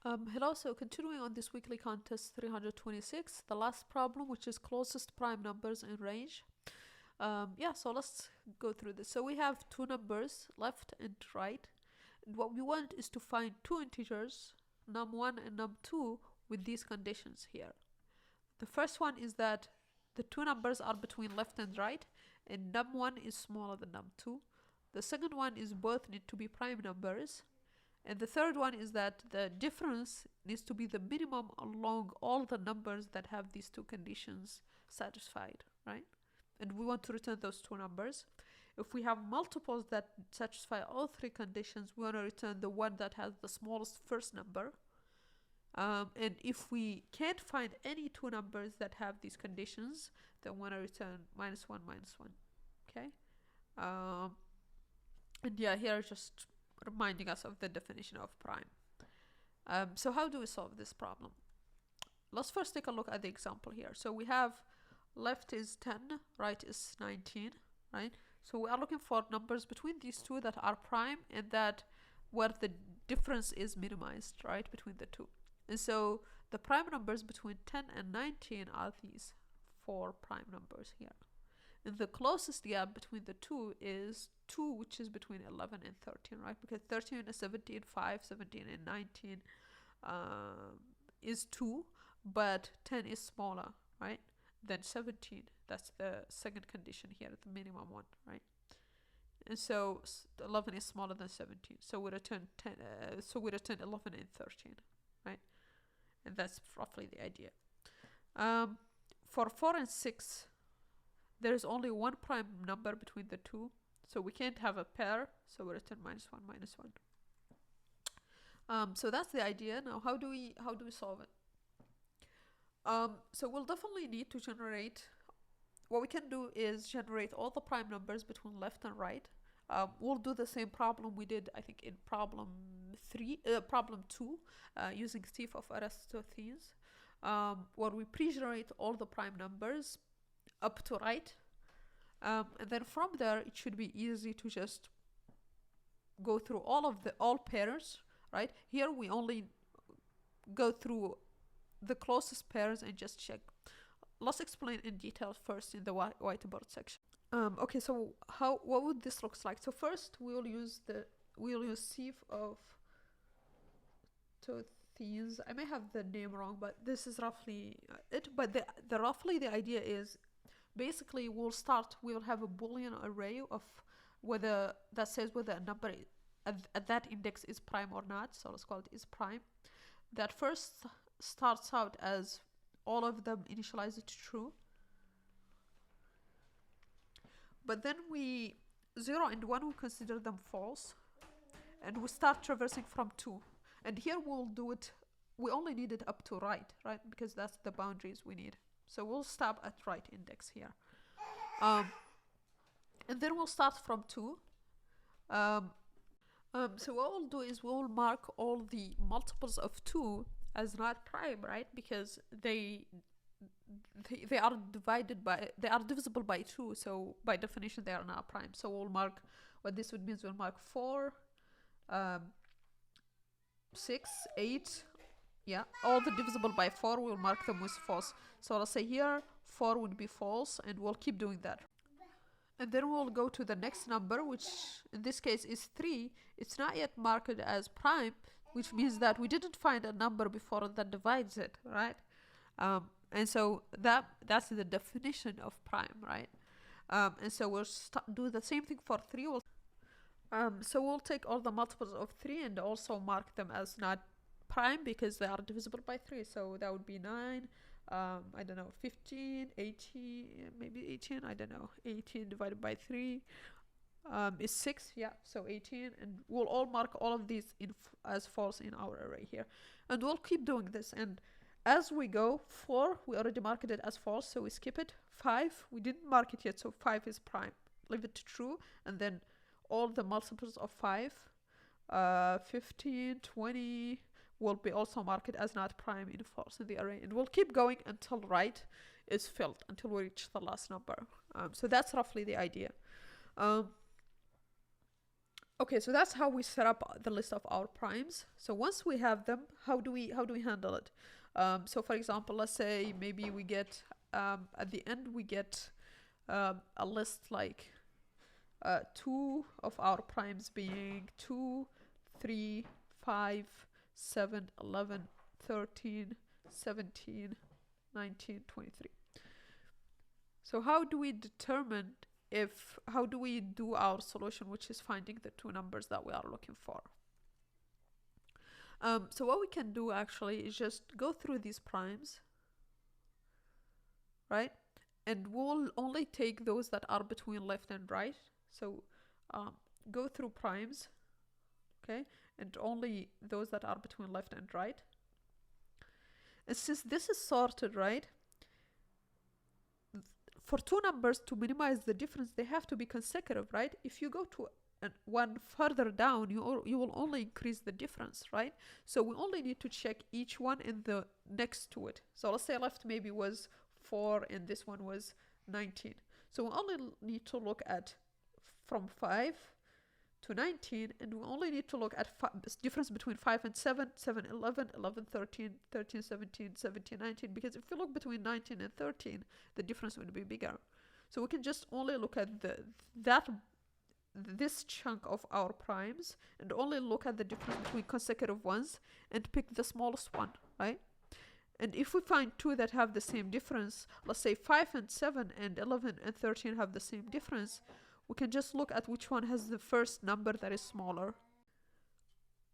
Hello, so continuing on this weekly contest 326, the last problem, which is closest prime numbers in range. So let's go through this. So we have two numbers, left and right. And what we want is to find two integers, num1 and num2, with these conditions here. The first one is that the two numbers are between left and right, and num1 is smaller than num2. The second one is both need to be prime numbers. And the third one is that the difference needs to be the minimum along all the numbers that have these two conditions satisfied, right? And we want to return those two numbers. If we have multiples that satisfy all three conditions, we want to return the one that has the smallest first number. And if we can't find any two numbers that have these conditions, then we want to return -1, -1. Okay? And yeah, here just reminding us of the definition of prime. So how do we solve this problem? Let's first take a look at the example here. So we have left is 10, right is 19, right? So we are looking for numbers between these two that are prime and that where the difference is minimized, right, between the two. And so the prime numbers between 10 and 19 are these four prime numbers here. And the closest gap between the two is 2, which is between 11 and 13, right? Because 13 is 17, 5, 17, and 19 is 2, but 10 is smaller, right, than 17. That's the second condition here, the minimum one, right? And so 11 is smaller than 17. So we return 10. So we return 11 and 13, right? And that's roughly the idea. For 4 and 6, there is only one prime number between the two, so we can't have a pair, so we return -1, -1. So that's the idea. Now how do we solve it? So we'll definitely need to generate, what we can do is generate all the prime numbers between left and right. We'll do the same problem we did, I think, in problem 2, using Steve of Eratosthenes, where we pre-generate all the prime numbers up to right, and then from there it should be easy to just go through all pairs, right? Here we only go through the closest pairs and just check. Let's explain in detail first in the whiteboard section. Okay, so what would this look like? So first we'll use Steve of Eratosthenes. I may have the name wrong, but this is roughly it. But the idea is, basically we'll have a Boolean array of whether that says whether a number at that index is prime or not. So let's call it is prime. That first starts out as all of them initialize to true, but then 0 and 1 we consider them false, and we start traversing from 2. And here we only need it up to right, because that's the boundaries we need. So we'll stop at right index here. And then we'll start from 2. So what we'll do is we'll mark all the multiples of 2 as not prime, right? Because they are divisible by 2, so by definition they are not prime. So we'll mark, what this would mean is we'll mark 4, 6, 8, yeah, all the divisible by 4, we'll mark them with false. So let's say here 4 would be false, and we'll keep doing that. And then we'll go to the next number, which in this case is 3. It's not yet marked as prime, which means that we didn't find a number before that divides it, right? And so that's the definition of prime, right? And so we'll do the same thing for 3. So we'll take all the multiples of 3 and also mark them as not prime because they are divisible by 3. So that would be 9, I don't know, 15, 18, maybe 18, I don't know. 18 divided by 3 is 6, yeah, so 18. And we'll all mark all of these as false in our array here. And we'll keep doing this. And as we go, 4, we already marked it as false, so we skip it. 5, we didn't mark it yet, so 5 is prime. Leave it to true, and then all the multiples of 5, 15, 20, will be also marked as not prime in false in the array. And we'll keep going until right is filled, until we reach the last number. So that's roughly the idea. Okay, so that's how we set up the list of our primes. So once we have them, how do we handle it? So for example, let's say maybe we get at the end we get a list like 2 of our primes being 2, 3, 5, 7, 11, 13, 17, 19, 23. So how do we determine how do we do our solution, which is finding the two numbers that we are looking for? So what we can do actually is just go through these primes, right? And we'll only take those that are between left and right. So go through primes, okay? And only those that are between left and right. And since this is sorted, right? For two numbers to minimize the difference, they have to be consecutive, right? If you go to one further down, you will only increase the difference, right? So we only need to check each one in the next to it. So let's say left maybe was 4 and this one was 19. So we only need to look at from 5 to 19, and we only need to look at difference between 5 and 7, 7, 11, 11, 13, 13, 17, 17, 19, because if you look between 19 and 13, the difference would be bigger. So we can just only look at this chunk of our primes and only look at the difference between consecutive ones and pick the smallest one, right? And if we find two that have the same difference, let's say 5 and 7 and 11 and 13 have the same difference, we can just look at which one has the first number that is smaller.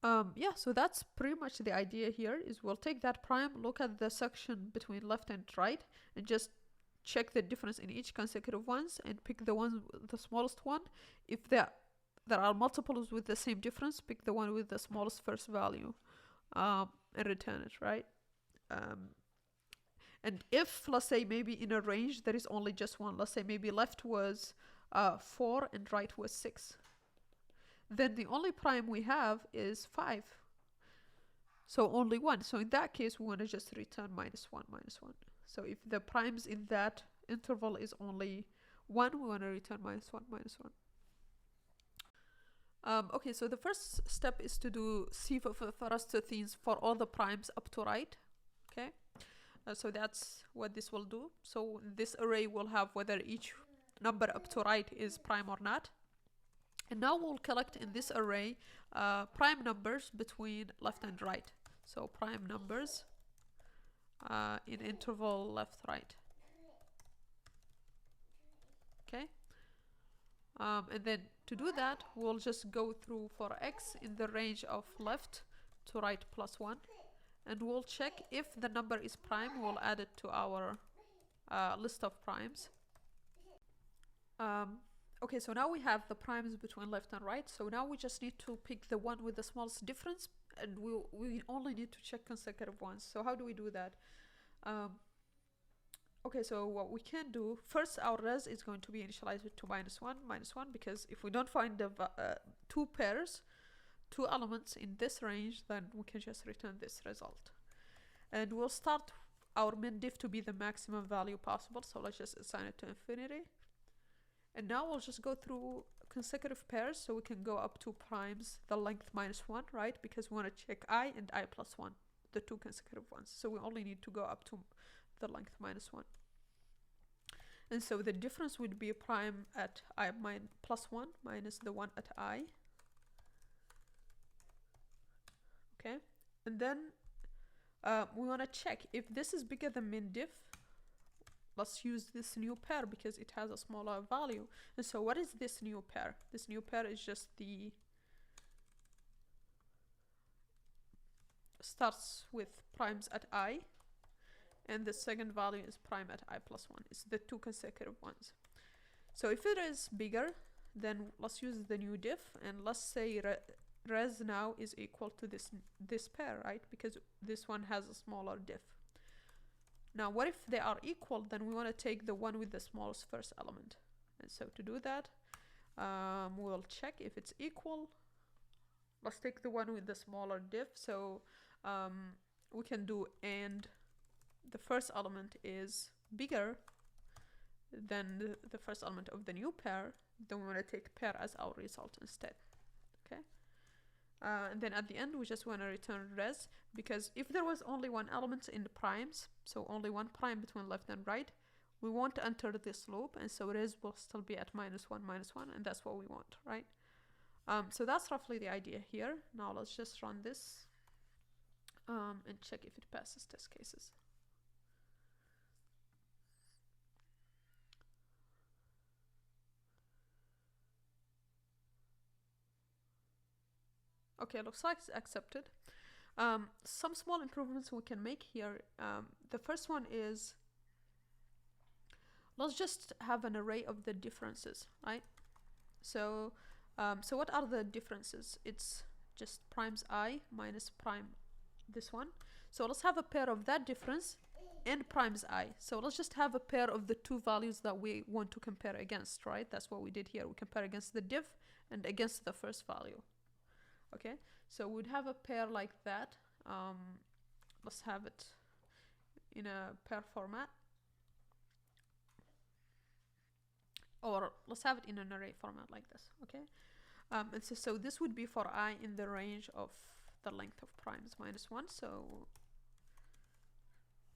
Yeah, so that's pretty much the idea here, is we'll take that prime, look at the section between left and right, and just check the difference in each consecutive ones and pick the one, the smallest one. If there are multiples with the same difference, pick the one with the smallest first value and return it, right? And if, let's say, maybe in a range there is only just one, let's say maybe left was 4 and right was 6, then the only prime we have is 5. So only one. So in that case, we want to just return -1, -1. So if the primes in that interval is only 1, we want to return -1, -1. Okay, so the first step is to do Sieve-Verstraetens for all the primes up to right. Okay, so that's what this will do. So this array will have whether each number up to right is prime or not. And now we'll collect in this array prime numbers between left and right. So prime numbers in interval left, right. Okay. And then to do that, we'll just go through for x in the range of left to right +1. And we'll check if the number is prime, we'll add it to our list of primes. Okay, so now we have the primes between left and right. So now we just need to pick the one with the smallest difference, and we only need to check consecutive ones. So how do we do that? Okay, so what we can do, first our res is going to be initialized to -1, -1, because if we don't find the two pairs, two elements in this range, then we can just return this result. And we'll start our min-diff to be the maximum value possible. So let's just assign it to infinity. And now we'll just go through consecutive pairs, so we can go up to primes, the length -1, right? Because we want to check I and I +1, the two consecutive ones. So we only need to go up to the length -1. And so the difference would be a prime at I +1 minus the one at I. Okay, and then we want to check if this is bigger than min-diff. Let's use this new pair because it has a smaller value. And so what is this new pair? This new pair is just starts with primes at I, and the second value is prime at I +1. It's the two consecutive ones. So if it is bigger, then let's use the new diff, and let's say res now is equal to this pair, right? Because this one has a smaller diff. Now, what if they are equal? Then we want to take the one with the smallest first element. And so to do that, we'll check if it's equal. Let's take the one with the smaller diff. So we can do and the first element is bigger than the first element of the new pair. Then we want to take pair as our result instead. And then at the end we just want to return res, because if there was only one element in the primes, so only one prime between left and right, we won't enter this loop, and so res will still be at -1, and that's what we want, right? So that's roughly the idea here. Now let's just run this and check if it passes test cases. Okay, looks like it's accepted. Some small improvements we can make here. The first one is, let's just have an array of the differences, right? So what are the differences? It's just primes I minus prime this one. So let's have a pair of that difference and primes I. So let's just have a pair of the two values that we want to compare against, right? That's what we did here. We compare against the diff and against the first value. Okay, so we'd have a pair like that. Let's have it in a pair format, or let's have it in an array format like this. Okay, and so this would be for I in the range of the length of primes -1, so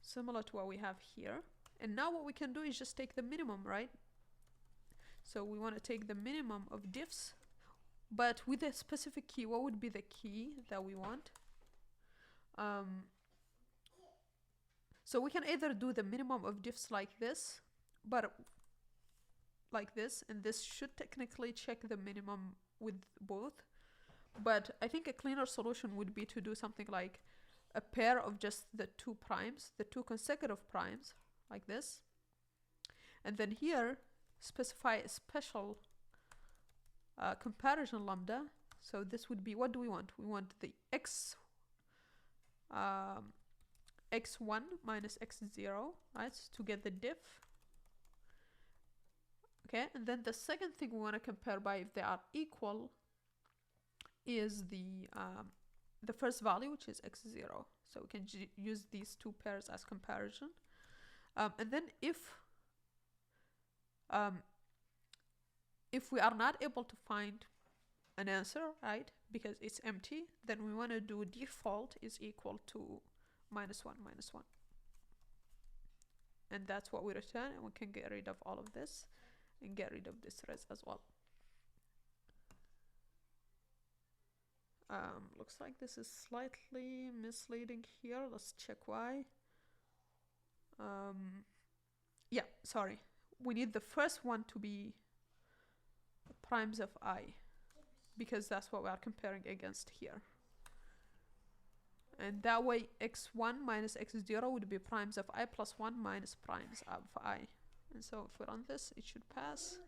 similar to what we have here. And now what we can do is just take the minimum, right? So we want to take the minimum of diffs, but with a specific key. What would be the key that we want? So we can either do the minimum of diffs like this, but like this, and this should technically check the minimum with both. But I think a cleaner solution would be to do something like a pair of just the two primes, the two consecutive primes, like this. And then here, specify a special comparison lambda. So this would be, what do we want? We want the x1 minus x0, right, to get the diff. Okay, and then the second thing we want to compare by, if they are equal, is the first value, which is x0. So we can use these two pairs as comparison. And then if we are not able to find an answer, right, because it's empty, then we want to do default is equal to -1. And that's what we return, and we can get rid of all of this and get rid of this res as well. Looks like this is slightly misleading here. Let's check why. Yeah, sorry. We need the first one to be primes of I, because that's what we are comparing against here. And that way x1 minus x0 would be primes of I plus 1 minus primes of I. And so if we run this, it should pass.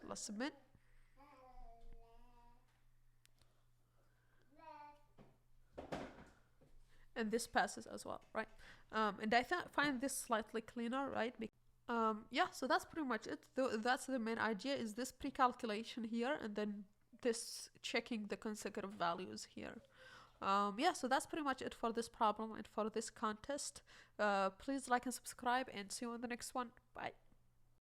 Let's submit. And this passes as well, right? And I find this slightly cleaner, right? Yeah, so that's pretty much it. That's the main idea, is this pre-calculation here, and then this checking the consecutive values here. Yeah, so that's pretty much it for this problem and for this contest. Please like and subscribe, and see you on the next one. Bye.